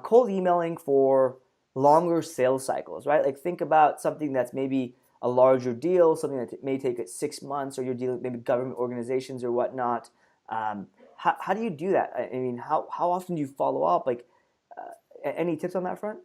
cold emailing for longer sales cycles, right? Like think about something that's maybe a larger deal, something that may take 6 months, or you're dealing with maybe government organizations or whatnot. How do you do that? I mean, how often do you follow up? Like, any tips on that front?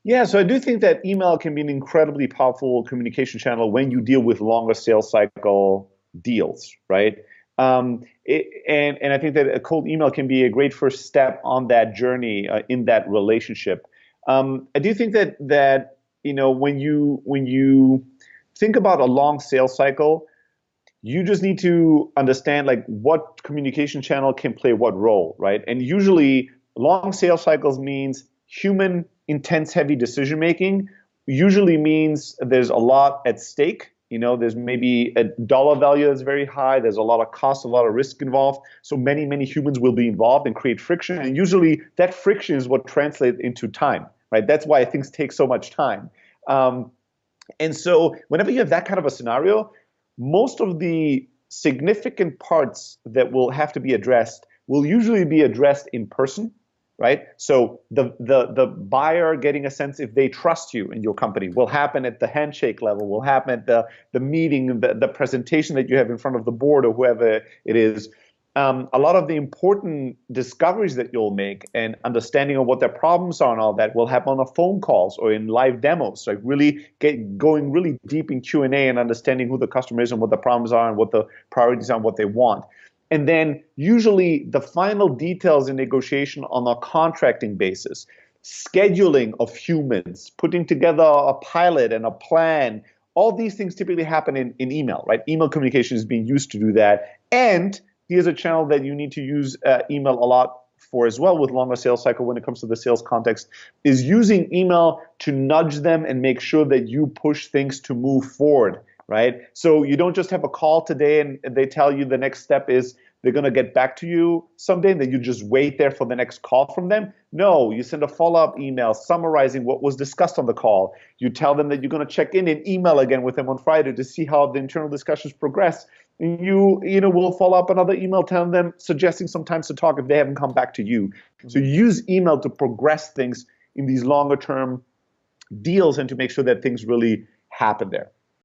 Yeah, so I do think that email can be an incredibly powerful communication channel when you deal with longer sales cycle deals, right? And I think that a cold email can be a great first step on that journey in that relationship. I do think that when you think about a long sales cycle, you just need to understand like what communication channel can play what role, right? And usually long sales cycles means human intense heavy decision making, usually means there's a lot at stake. There's maybe a dollar value that's very high. There's a lot of cost, a lot of risk involved. So many humans will be involved and create friction. And usually that friction is what translates into time, right? That's why things take so much time. Um, and so whenever you have that kind of a scenario, most of the significant parts that will have to be addressed will usually be addressed in person, right? So the buyer getting a sense if they trust you in your company will happen at the handshake level, will happen at the meeting, the presentation that you have in front of the board or whoever it is. A lot of the important discoveries that you'll make and understanding of what their problems are and all that will happen on the phone calls or in live demos. Like really going really deep in Q&A and understanding who the customer is and what the problems are and what the priorities are and what they want. And then usually the final details in negotiation on a contracting basis, scheduling of humans, putting together a pilot and a plan. All these things typically happen in email, right? Email communication is being used to do that. And here's a channel that you need to use email a lot for as well with longer sales cycle when it comes to the sales context, is using email to nudge them and make sure that you push things to move forward, right? So you don't just have a call today and they tell you the next step is they're going to get back to you someday and then you just wait there for the next call from them. No, you send a follow-up email summarizing what was discussed on the call. You tell them that you're going to check in and email again with them on Friday to see how the internal discussions progress. And you will follow up another email telling them, suggesting some times to talk if they haven't come back to you. So use email to progress things in these longer term deals and to make sure that things really happen there.